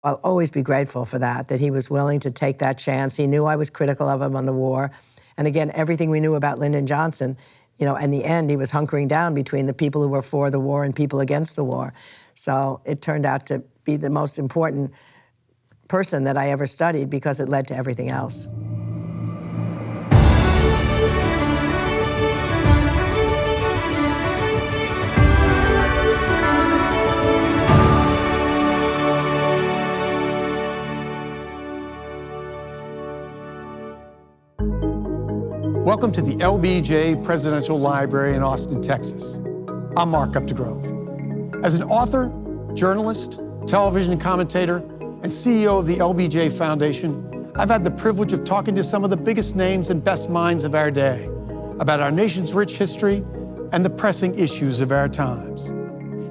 I'll always be grateful for that he was willing to take that chance. He knew I was critical of him on the war. And again, everything we knew about Lyndon Johnson, in the end, he was hunkering down between the people who were for the war and people against the war. So it turned out to be the most important person that I ever studied because it led to everything else. Welcome to the LBJ Presidential Library in Austin, Texas. I'm Mark Updegrove. As an author, journalist, television commentator, and CEO of the LBJ Foundation, I've had the privilege of talking to some of the biggest names and best minds of our day about our nation's rich history and the pressing issues of our times.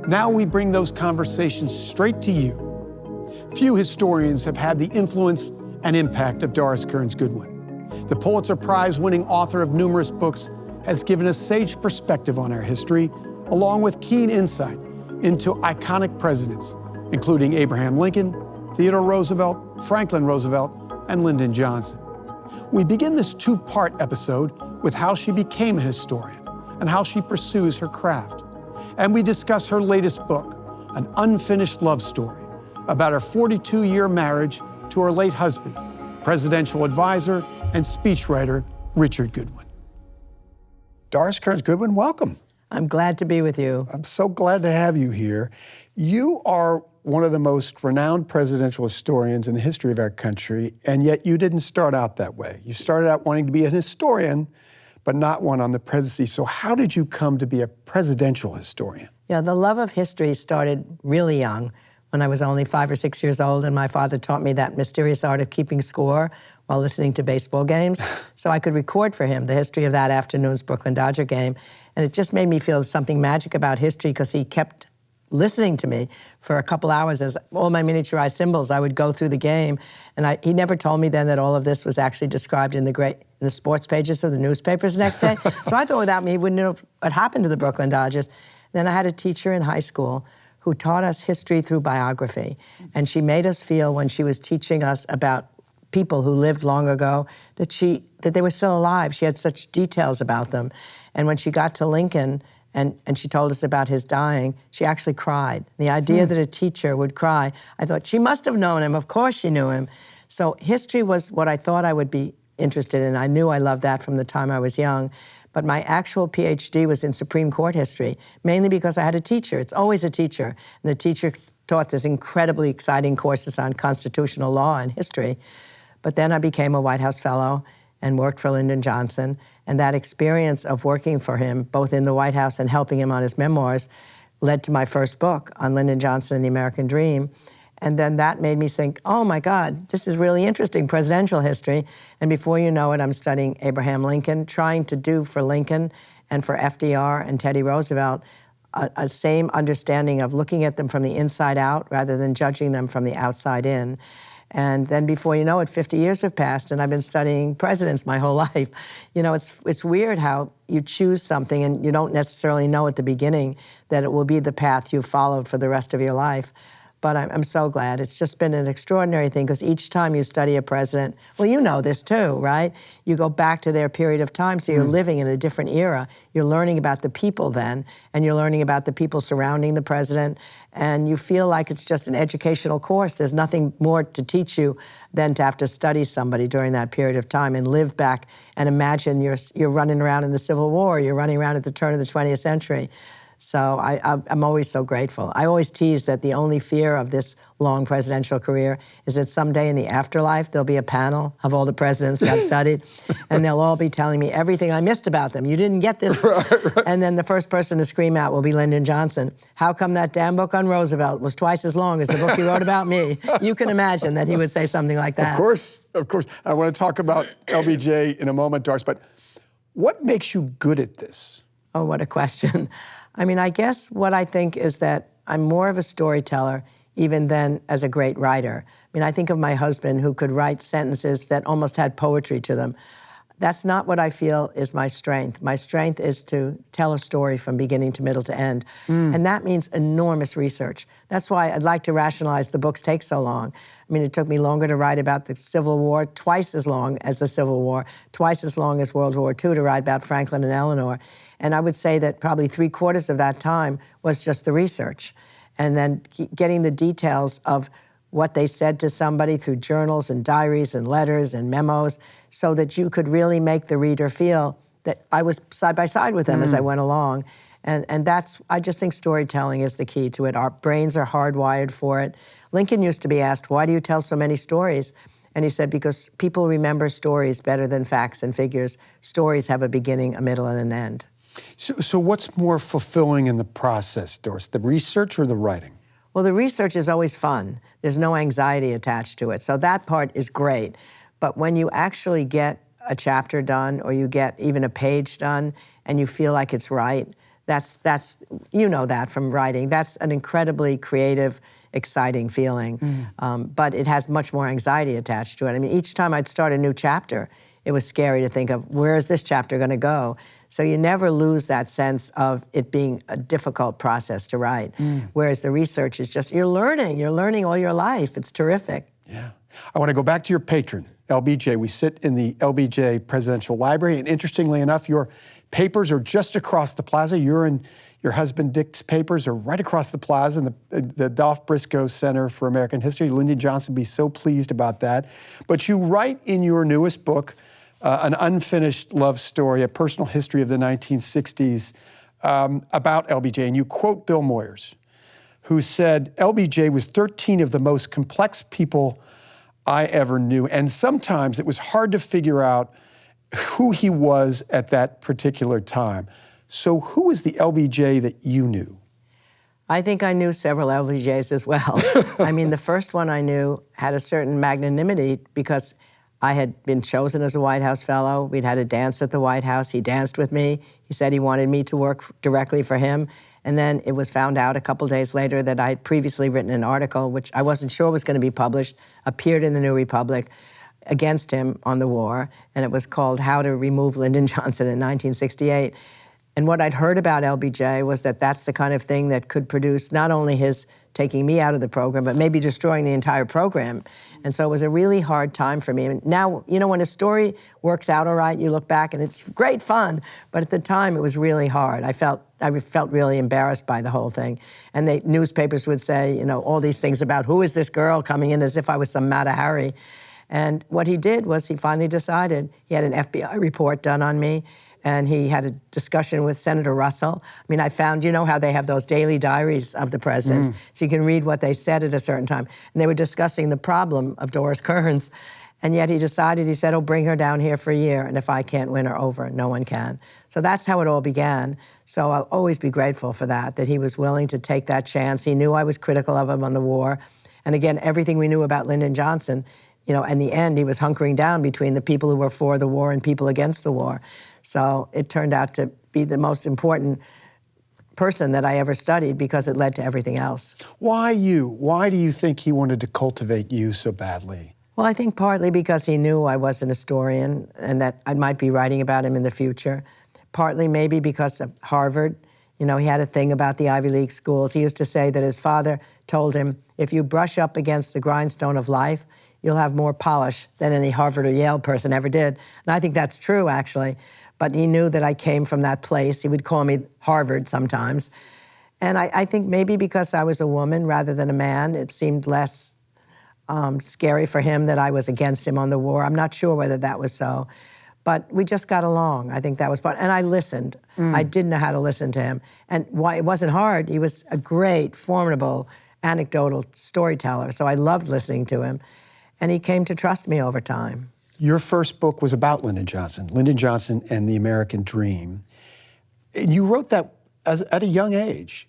Now we bring those conversations straight to you. Few historians have had the influence and impact of Doris Kearns Goodwin. The Pulitzer Prize-winning author of numerous books has given us sage perspective on our history, along with keen insight into iconic presidents, including Abraham Lincoln, Theodore Roosevelt, Franklin Roosevelt, and Lyndon Johnson. We begin this two-part episode with how she became a historian and how she pursues her craft. And we discuss her latest book, an unfinished love story about her 42-year marriage to her late husband, presidential advisor and speechwriter Richard Goodwin. Doris Kearns Goodwin, welcome. I'm glad to be with you. I'm so glad to have you here. You are one of the most renowned presidential historians in the history of our country, and yet you didn't start out that way. You started out wanting to be an historian, but not one on the presidency. So how did you come to be a presidential historian? Yeah, the love of history started really young, when I was only 5 or 6 years old, and my father taught me that mysterious art of keeping score while listening to baseball games. So I could record for him the history of that afternoon's Brooklyn Dodger game. And it just made me feel something magic about history because he kept listening to me for a couple hours as all my miniaturized symbols. I would go through the game, and he never told me then that all of this was actually described in the sports pages of the newspapers the next day. So I thought without me, he wouldn't know what happened to the Brooklyn Dodgers. Then I had a teacher in high school who taught us history through biography. And she made us feel when she was teaching us about people who lived long ago that they were still alive. She had such details about them. And when she got to Lincoln and she told us about his dying, she actually cried. The idea that a teacher would cry, I thought, she must have known him. Of course she knew him. So history was what I thought I would be interested in. I knew I loved that from the time I was young. But my actual PhD was in Supreme Court history, mainly because I had a teacher. It's always a teacher. And the teacher taught this incredibly exciting courses on constitutional law and history. But then I became a White House fellow and worked for Lyndon Johnson. And that experience of working for him, both in the White House and helping him on his memoirs, led to my first book on Lyndon Johnson and the American Dream. And then that made me think, oh my God, this is really interesting, presidential history. And before you know it, I'm studying Abraham Lincoln, trying to do for Lincoln and for FDR and Teddy Roosevelt a same understanding of looking at them from the inside out rather than judging them from the outside in. And then before you know it, 50 years have passed, and I've been studying presidents my whole life. It's weird how you choose something and you don't necessarily know at the beginning that it will be the path you followed for the rest of your life. But I'm so glad. It's just been an extraordinary thing because each time you study a president, well, you know this too, right? You go back to their period of time, so you're living in a different era. You're learning about the people then, and you're learning about the people surrounding the president, and you feel like it's just an educational course. There's nothing more to teach you than to have to study somebody during that period of time and live back and imagine you're running around in the Civil War, you're running around at the turn of the 20th century. So I'm always so grateful. I always tease that the only fear of this long presidential career is that someday in the afterlife, there'll be a panel of all the presidents that I've studied, and they'll all be telling me everything I missed about them. You didn't get this. Right. And then the first person to scream out will be Lyndon Johnson. How come that damn book on Roosevelt was twice as long as the book he wrote about me? You can imagine that he would say something like that. Of course. I want to talk about LBJ in a moment, Doris, but what makes you good at this? Oh, what a question. I mean, I guess what I think is that I'm more of a storyteller even than as a great writer. I mean, I think of my husband who could write sentences that almost had poetry to them. That's not what I feel is my strength. My strength is to tell a story from beginning to middle to end. And that means enormous research. That's why I'd like to rationalize the books take so long. I mean, it took me longer to write about the Civil War, twice as long as the Civil War, twice as long as World War II to write about Franklin and Eleanor. And I would say that probably 3/4 of that time was just the research. And then getting the details of what they said to somebody through journals and diaries and letters and memos, so that you could really make the reader feel that I was side by side with them as I went along. And that's, I just think storytelling is the key to it. Our brains are hardwired for it. Lincoln used to be asked, why do you tell so many stories? And he said, because people remember stories better than facts and figures. Stories have a beginning, a middle, and an end. So what's more fulfilling in the process, Doris, the research or the writing? Well, the research is always fun. There's no anxiety attached to it. So that part is great. But when you actually get a chapter done or you get even a page done and you feel like it's right, that's you know that from writing. That's an incredibly creative, exciting feeling. But it has much more anxiety attached to it. I mean, each time I'd start a new chapter, it was scary to think of, where is this chapter going to go? So you never lose that sense of it being a difficult process to write. Whereas the research is just, you're learning all your life. It's terrific. Yeah. I want to go back to your patron, LBJ. We sit in the LBJ Presidential Library, and interestingly enough, your papers are just across the plaza. Your and your husband Dick's papers are right across the plaza in the Dolph Briscoe Center for American History. Lyndon Johnson would be so pleased about that. But you write in your newest book, an unfinished love story, a personal history of the 1960s about LBJ. And you quote Bill Moyers, who said, LBJ was 13 of the most complex people I ever knew. And sometimes it was hard to figure out who he was at that particular time. So who was the LBJ that you knew? I think I knew several LBJs as well. I mean, the first one I knew had a certain magnanimity because I had been chosen as a White House fellow. We'd had a dance at the White House. He danced with me. He said he wanted me to work directly for him. And then it was found out a couple days later that I had previously written an article, which I wasn't sure was going to be published, appeared in the New Republic against him on the war. And it was called How to Remove Lyndon Johnson in 1968. And what I'd heard about LBJ was that that's the kind of thing that could produce not only his taking me out of the program, but maybe destroying the entire program. And so it was a really hard time for me. And now, you know, when a story works out all right, you look back and it's great fun. But at the time, it was really hard. I felt really embarrassed by the whole thing. And the newspapers would say, you know, all these things about who is this girl coming in as if I was some Mata Hari. And what he did was he finally decided, he had an FBI report done on me, and he had a discussion with Senator Russell. I mean, I found, you know how they have those daily diaries of the presidents, so you can read what they said at a certain time. And they were discussing the problem of Doris Kearns, and yet he decided, he said, oh, bring her down here for a year, and if I can't win her over, no one can. So that's how it all began. So I'll always be grateful for that he was willing to take that chance. He knew I was critical of him on the war. And again, everything we knew about Lyndon Johnson, you know, in the end, he was hunkering down between the people who were for the war and people against the war. So it turned out to be the most important person that I ever studied because it led to everything else. Why you? Why do you think he wanted to cultivate you so badly? Well, I think partly because he knew I was an historian and that I might be writing about him in the future. Partly maybe because of Harvard. You know, he had a thing about the Ivy League schools. He used to say that his father told him, if you brush up against the grindstone of life, you'll have more polish than any Harvard or Yale person ever did. And I think that's true, actually. But he knew that I came from that place. He would call me Harvard sometimes. And I think maybe because I was a woman rather than a man, it seemed less scary for him that I was against him on the war. I'm not sure whether that was so. But we just got along. I think that was part. And I listened. I did know how to listen to him. And why it wasn't hard. He was a great, formidable, anecdotal storyteller. So I loved listening to him. And he came to trust me over time. Your first book was about Lyndon Johnson and the American Dream. And you wrote that at a young age.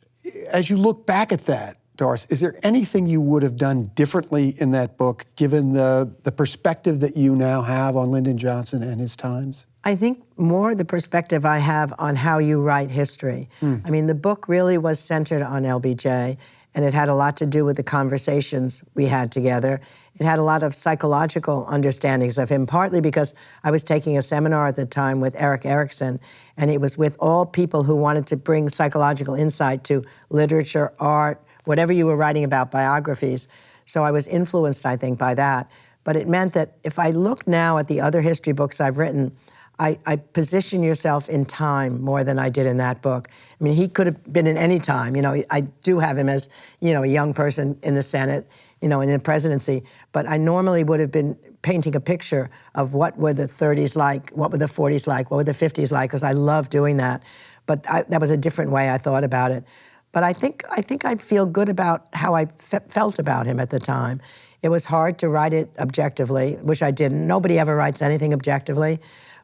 As you look back at that, Doris, is there anything you would have done differently in that book, given the perspective that you now have on Lyndon Johnson and his times? I think more the perspective I have on how you write history. I mean, the book really was centered on LBJ, and it had a lot to do with the conversations we had together. It had a lot of psychological understandings of him, partly because I was taking a seminar at the time with Erik Erikson, and it was with all people who wanted to bring psychological insight to literature, art, whatever you were writing about, biographies. So I was influenced, I think, by that. But it meant that if I look now at the other history books I've written, I position yourself in time more than I did in that book. I mean, he could have been in any time. You know, I do have him as, you know, a young person in the Senate, you know, in the presidency. But I normally would have been painting a picture of what were the 30s like, what were the 40s like, what were the 50s like, because I love doing that. But that was a different way I thought about it. But I think I feel good about how I felt about him at the time. It was hard to write it objectively, which I didn't. Nobody ever writes anything objectively.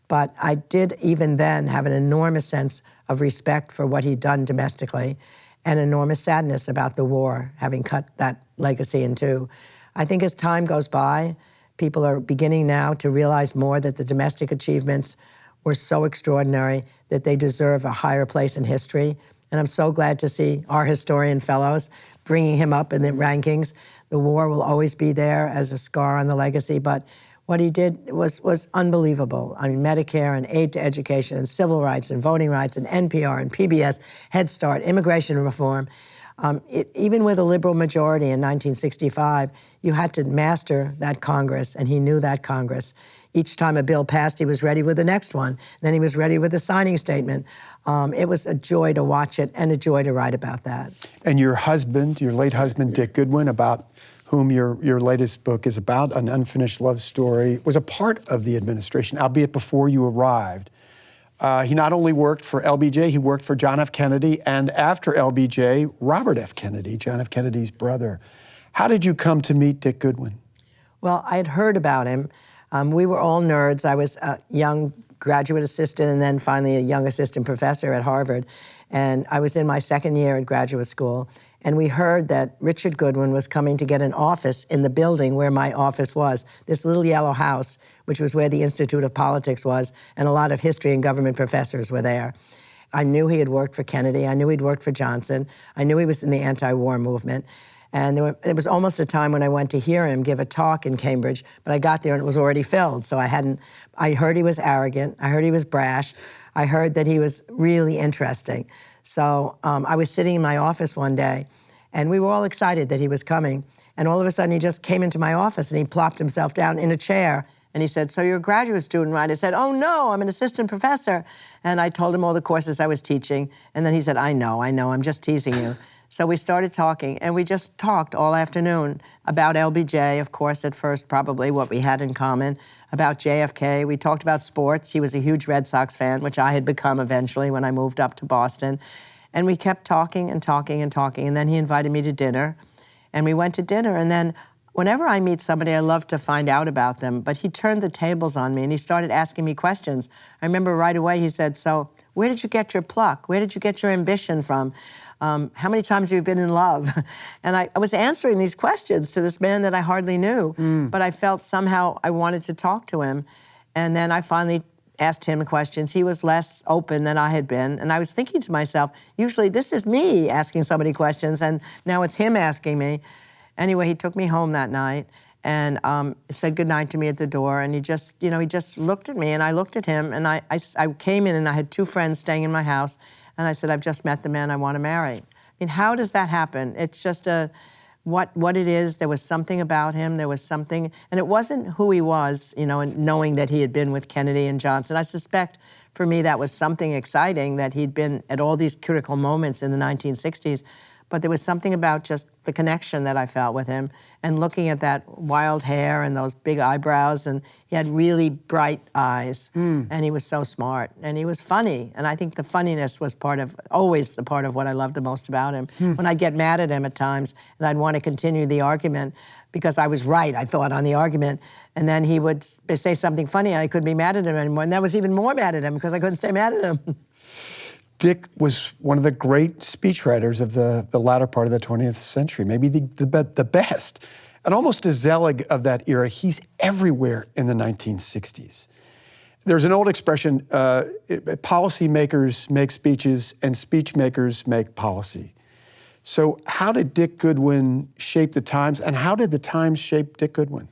But I did even then have an enormous sense of respect for what he'd done domestically and enormous sadness about the war, having cut that legacy in two. I think as time goes by, people are beginning now to realize more that the domestic achievements were so extraordinary that they deserve a higher place in history. And I'm so glad to see our historian fellows bringing him up in the rankings. The war will always be there as a scar on the legacy, but what he did was unbelievable. I mean, Medicare and aid to education and civil rights and voting rights and NPR and PBS, Head Start, immigration reform. Even with a liberal majority in 1965, you had to master that Congress, and he knew that Congress. Each time a bill passed, he was ready with the next one. Then he was ready with the signing statement. It was a joy to watch it and a joy to write about that. And your husband, your late husband, Dick Goodwin, about whom your latest book is about, An Unfinished Love Story, was a part of the administration, albeit before you arrived. He not only worked for LBJ, he worked for John F. Kennedy, and after LBJ, Robert F. Kennedy, John F. Kennedy's brother. How did you come to meet Dick Goodwin? Well, I had heard about him. We were all nerds. I was a young graduate assistant and then finally a young assistant professor at Harvard. And I was in my second year at graduate school. And we heard that Richard Goodwin was coming to get an office in the building where my office was, this little yellow house, which was where the Institute of Politics was, and a lot of history and government professors were there. I knew he had worked for Kennedy. I knew he'd worked for Johnson. I knew he was in the anti-war movement. And there was almost a time when I went to hear him give a talk in Cambridge, but I got there and it was already filled, so I heard he was arrogant. I heard he was brash. I heard that he was really interesting. So I was sitting in my office one day, and we were all excited that he was coming. And all of a sudden, he just came into my office, and he plopped himself down in a chair. And he said, "So you're a graduate student, right?" I said, "Oh, no, I'm an assistant professor." And I told him all the courses I was teaching. And then he said, I know, I'm just teasing you." So we started talking, and we just talked all afternoon about LBJ, of course, at first, probably what we had in common, about JFK. We talked about sports. He was a huge Red Sox fan, which I had become eventually when I moved up to Boston. And we kept talking and talking and talking, and then he invited me to dinner. And we went to dinner, and then whenever I meet somebody, I love to find out about them, but he turned the tables on me, and he started asking me questions. I remember right away he said, "So where did you get your pluck? Where did you get your ambition from? How many times have you been in love?" And I was answering these questions to this man that I hardly knew, but I felt somehow I wanted to talk to him. And then I finally asked him questions. He was less open than I had been, and I was thinking to myself, usually this is me asking somebody questions, and now it's him asking me. Anyway, he took me home that night and said goodnight to me at the door, and he just looked at me, and I looked at him, and I came in, and I had two friends staying in my house, and I said, "I've just met the man I want to marry." I mean, how does that happen? It's just what it is. There was something about him. There was something, and it wasn't who he was, and knowing that he had been with Kennedy and Johnson. I suspect for me that was something exciting, that he'd been at all these critical moments in the 1960s. But there was something about just the connection that I felt with him, and looking at that wild hair and those big eyebrows, and he had really bright eyes, and he was so smart, and he was funny, and I think the funniness was always the part of what I loved the most about him. When I'd get mad at him at times, and I'd want to continue the argument, because I was right, I thought, on the argument, and then he would say something funny, and I couldn't be mad at him anymore, and that was even more mad at him, because I couldn't stay mad at him. Dick was one of the great speechwriters of the latter part of the 20th century, maybe the best. And almost a zealot of that era. He's everywhere in the 1960s. There's an old expression, policy makers make speeches and speech makers make policy. So how did Dick Goodwin shape the Times, and how did the Times shape Dick Goodwin?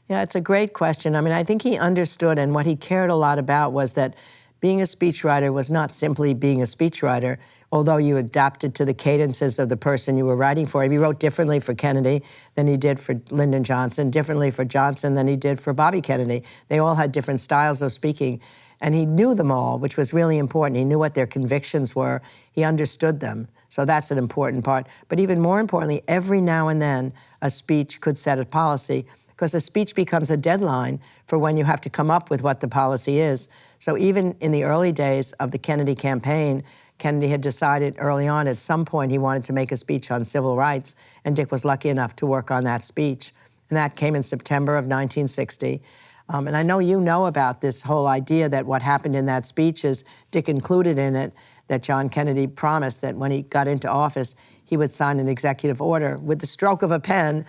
Yeah, it's a great question. I mean, I think he understood, and what he cared a lot about was that being a speechwriter was not simply being a speechwriter, although you adapted to the cadences of the person you were writing for. He wrote differently for Kennedy than he did for Lyndon Johnson, differently for Johnson than he did for Bobby Kennedy. They all had different styles of speaking, and he knew them all, which was really important. He knew what their convictions were. He understood them. So that's an important part. But even more importantly, every now and then, a speech could set a policy, because a speech becomes a deadline for when you have to come up with what the policy is. So even in the early days of the Kennedy campaign, Kennedy had decided early on at some point he wanted to make a speech on civil rights, and Dick was lucky enough to work on that speech. And that came in September of 1960. And I know you know about this whole idea that what happened in that speech is Dick included in it that John Kennedy promised that when he got into office, he would sign an executive order with the stroke of a pen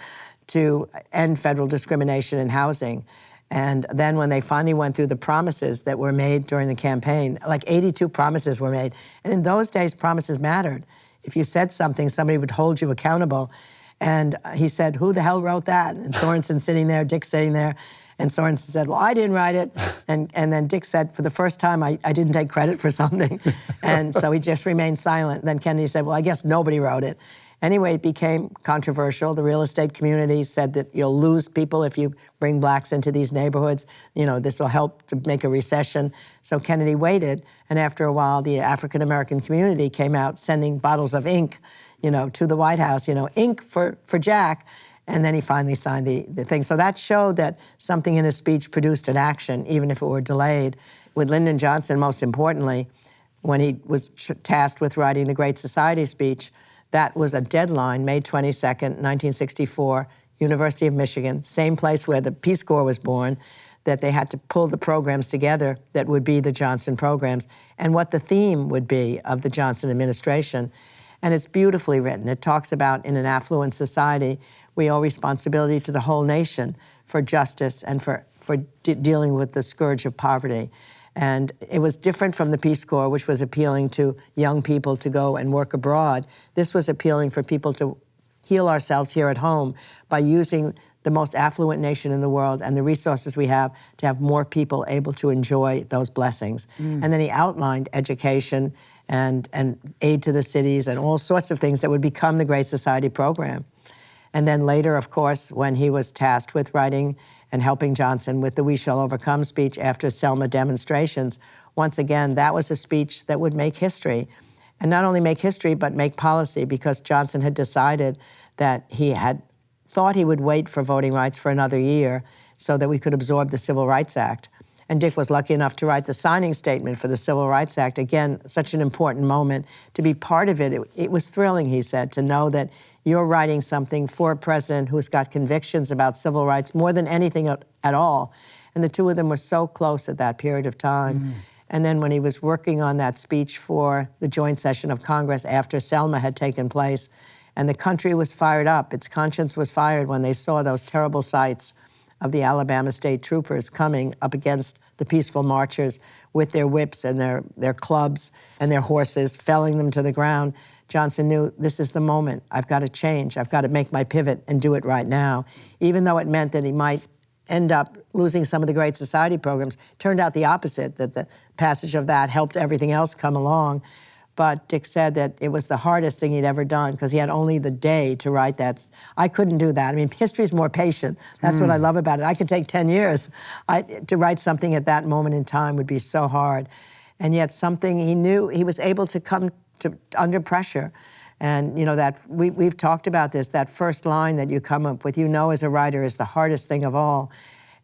to end federal discrimination in housing. And then when they finally went through the promises that were made during the campaign, like 82 promises were made. And in those days, promises mattered. If you said something, somebody would hold you accountable. And he said, who the hell wrote that? And Sorensen sitting there, Dick sitting there. And Sorensen said, well, I didn't write it. And then Dick said, for the first time, I didn't take credit for something. And so he just remained silent. Then Kennedy said, well, I guess nobody wrote it. Anyway, it became controversial. The real estate community said that you'll lose people if you bring blacks into these neighborhoods. You know, this will help to make a recession. So Kennedy waited, and after a while, the African-American community came out sending bottles of ink, you know, to the White House, you know, ink for Jack, and then he finally signed the thing. So that showed that something in his speech produced an action, even if it were delayed. With Lyndon Johnson, most importantly, when he was tasked with writing the Great Society speech, that was a deadline, May 22nd, 1964, University of Michigan, same place where the Peace Corps was born, that they had to pull the programs together that would be the Johnson programs and what the theme would be of the Johnson administration. And it's beautifully written. It talks about, in an affluent society, we owe responsibility to the whole nation for justice and for dealing with the scourge of poverty. And it was different from the Peace Corps, which was appealing to young people to go and work abroad. This was appealing for people to heal ourselves here at home by using the most affluent nation in the world and the resources we have to have more people able to enjoy those blessings. And then he outlined education and aid to the cities and all sorts of things that would become the Great Society program. And then later, of course, when he was tasked with writing and helping Johnson with the We Shall Overcome speech after Selma demonstrations, once again, that was a speech that would make history. And not only make history, but make policy, because Johnson had decided that he had thought he would wait for voting rights for another year so that we could absorb the Civil Rights Act. And Dick was lucky enough to write the signing statement for the Civil Rights Act. Again, such an important moment. To be part of it, it was thrilling, he said, to know that you're writing something for a president who's got convictions about civil rights more than anything at all. And the two of them were so close at that period of time. And then when he was working on that speech for the joint session of Congress after Selma had taken place, and the country was fired up, its conscience was fired when they saw those terrible sights of the Alabama state troopers coming up against the peaceful marchers with their whips and their clubs and their horses, felling them to the ground. Johnson knew, this is the moment. I've got to change. I've got to make my pivot and do it right now. Even though it meant that he might end up losing some of the Great Society programs, turned out the opposite, that the passage of that helped everything else come along. But Dick said that it was the hardest thing he'd ever done because he had only the day to write that. I couldn't do that. I mean, history's more patient. That's what I love about it. I could take 10 years. To write something at that moment in time would be so hard. And yet something he knew, he was able to come to under pressure. And, you know, that we've talked about this, that first line that you come up with, you know, as a writer, is the hardest thing of all.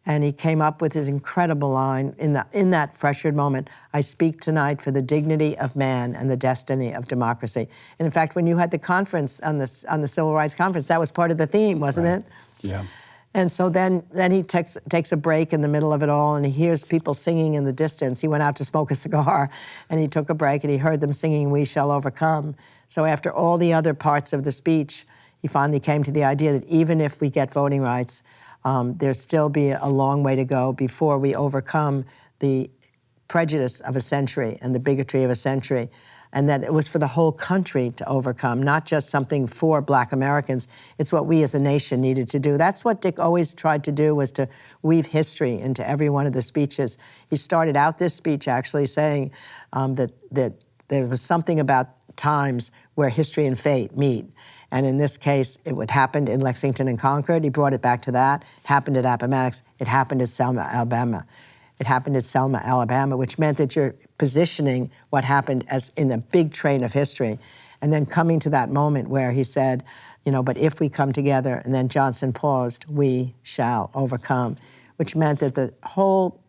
And he came up with his incredible line in that pressured moment, I speak tonight for the dignity of man and the destiny of democracy. And in fact, when you had the conference on the Civil Rights Conference, that was part of the theme, wasn't it? Yeah. And so then he takes a break in the middle of it all, and he hears people singing in the distance. He went out to smoke a cigar, and he took a break, and he heard them singing, We Shall Overcome. So after all the other parts of the speech, he finally came to the idea that even if we get voting rights, there'll still be a long way to go before we overcome the prejudice of a century and the bigotry of a century. and that it was for the whole country to overcome, not just something for Black Americans. It's what we as a nation needed to do. That's what Dick always tried to do, was to weave history into every one of the speeches. He started out this speech actually saying that there was something about times where history and fate meet. And in this case, it happened in Lexington and Concord. He brought it back to that. It happened at Appomattox. It happened at Selma, Alabama. It happened at Selma, Alabama, which meant that you're positioning what happened as in a big train of history. And then coming to that moment where he said, you know, but if we come together, and then Johnson paused, we shall overcome, which meant that the whole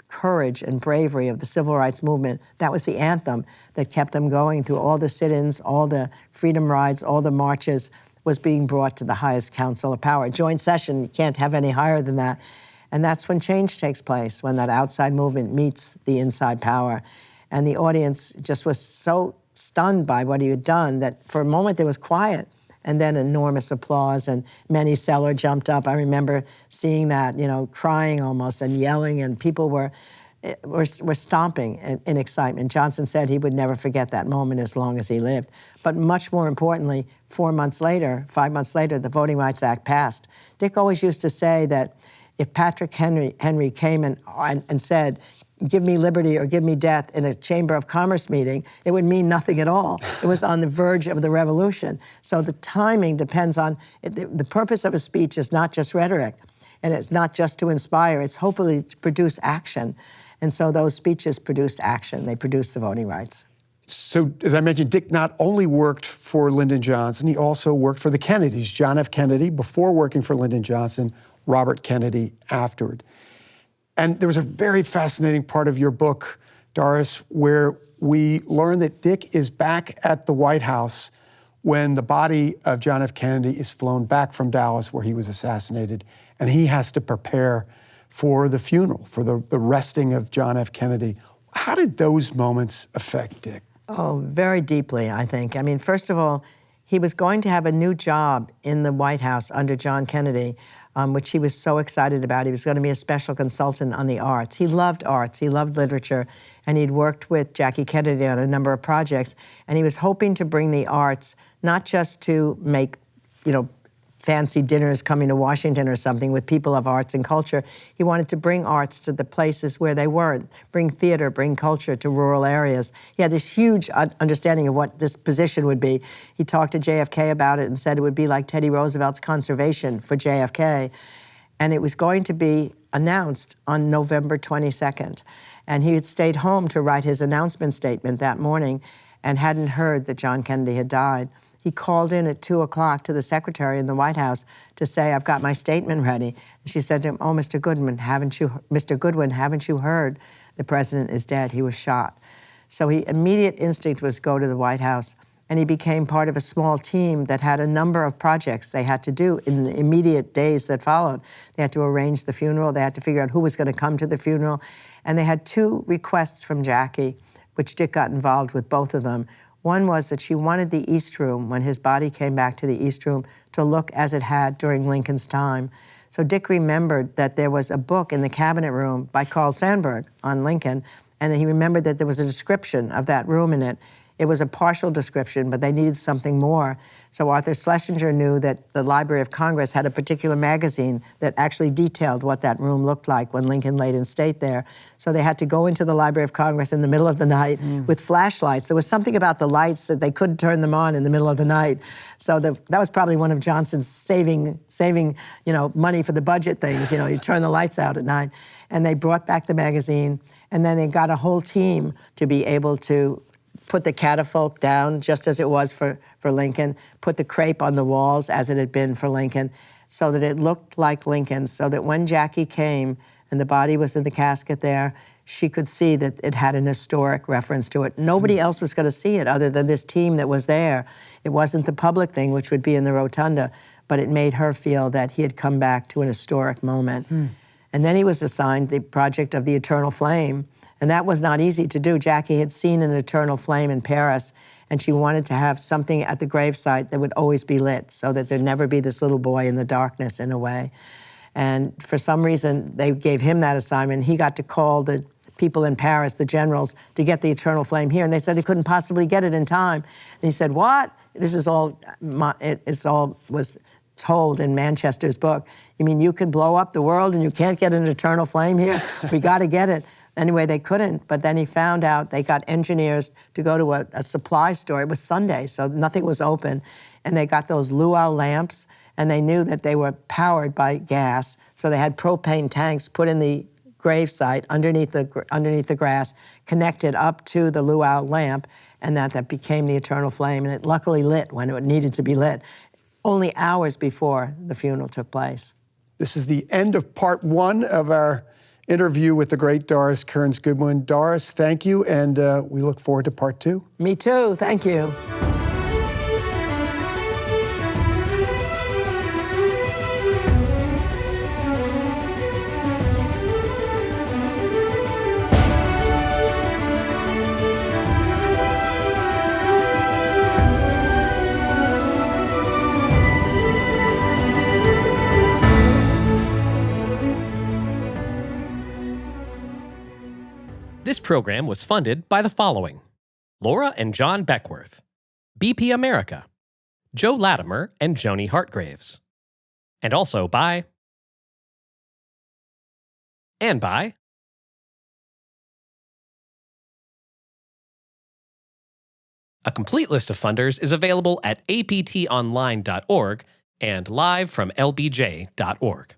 courage and bravery of the civil rights movement, that was the anthem that kept them going through all the sit-ins, all the freedom rides, all the marches, was being brought to the highest council of power. Joint session, you can't have any higher than that. And that's when change takes place, when that outside movement meets the inside power. And the audience just was so stunned by what he had done that for a moment there was quiet, and then enormous applause, and Manny Seller jumped up. I remember seeing that, you know, crying almost and yelling, and people were stomping in excitement. Johnson said he would never forget that moment as long as he lived. But much more importantly, 5 months later, the Voting Rights Act passed. Dick always used to say that if Patrick Henry came and said, give me liberty or give me death in a Chamber of Commerce meeting, it would mean nothing at all. It was on the verge of the revolution. So the timing depends on, the purpose of a speech is not just rhetoric, and it's not just to inspire, it's hopefully to produce action. And so those speeches produced action. They produced the voting rights. So, as I mentioned, Dick not only worked for Lyndon Johnson, he also worked for the Kennedys. John F. Kennedy, before working for Lyndon Johnson, Robert Kennedy afterward. And there was a very fascinating part of your book, Doris, where we learn that Dick is back at the White House when the body of John F. Kennedy is flown back from Dallas, where he was assassinated, and he has to prepare for the funeral, for the resting of John F. Kennedy. How did those moments affect Dick? Oh, very deeply, I think. I mean, first of all, he was going to have a new job in the White House under John Kennedy, which he was so excited about. He was going to be a special consultant on the arts. He loved arts, he loved literature, and he'd worked with Jackie Kennedy on a number of projects, and he was hoping to bring the arts not just to make, you know, fancy dinners coming to Washington or something with people of arts and culture. He wanted to bring arts to the places where they weren't, bring theater, bring culture to rural areas. He had this huge understanding of what this position would be. He talked to JFK about it and said it would be like Teddy Roosevelt's conservation for JFK. And it was going to be announced on November 22nd. And he had stayed home to write his announcement statement that morning and hadn't heard that John Kennedy had died. He called in at 2 o'clock to the secretary in the White House to say, I've got my statement ready. And she said to him, oh, Mr. Goodwin, haven't you heard the president is dead? He was shot. So his immediate instinct was go to the White House, and he became part of a small team that had a number of projects they had to do in the immediate days that followed. They had to arrange the funeral, they had to figure out who was going to come to the funeral, and they had 2 requests from Jackie, which Dick got involved with both of them. One was that she wanted the East Room, when his body came back to the East Room, to look as it had during Lincoln's time. So Dick remembered that there was a book in the cabinet room by Carl Sandburg on Lincoln, and he remembered that there was a description of that room in it. It was a partial description, but they needed something more. So Arthur Schlesinger knew that the Library of Congress had a particular magazine that actually detailed what that room looked like when Lincoln laid in state there. So they had to go into the Library of Congress in the middle of the night with flashlights. There was something about the lights that they couldn't turn them on in the middle of the night. So that was probably one of Johnson's saving, you know, money for the budget things. You know, you turn the lights out at night. And they brought back the magazine, and then they got a whole team to be able to put the catafalque down just as it was for Lincoln, put the crepe on the walls as it had been for Lincoln, so that it looked like Lincoln, so that when Jackie came and the body was in the casket there, she could see that it had an historic reference to it. Nobody else was going to see it other than this team that was there. It wasn't the public thing, which would be in the rotunda, but it made her feel that he had come back to an historic moment. And then he was assigned the project of the Eternal Flame, and that was not easy to do. Jackie had seen an eternal flame in Paris, and she wanted to have something at the gravesite that would always be lit, so that there'd never be this little boy in the darkness, in a way. And for some reason, they gave him that assignment. He got to call the people in Paris, the generals, to get the eternal flame here. And they said they couldn't possibly get it in time. And he said, what? This is all, it all was told in Manchester's book. You mean you could blow up the world and you can't get an eternal flame here? We got to get it. Anyway, they couldn't, but then he found out they got engineers to go to a supply store. It was Sunday, so nothing was open. And they got those luau lamps, and they knew that they were powered by gas. So they had propane tanks put in the gravesite underneath the grass, connected up to the luau lamp, and that became the eternal flame. And it luckily lit when it needed to be lit, only hours before the funeral took place. This is the end of part 1 of our interview with the great Doris Kearns Goodwin. Doris, thank you, and we look forward to part 2. Me too, thank you. This program was funded by the following: Laura and John Beckworth, BP America, Joe Latimer and Joni Hartgraves, and also by A complete list of funders is available at aptonline.org and live from lbj.org.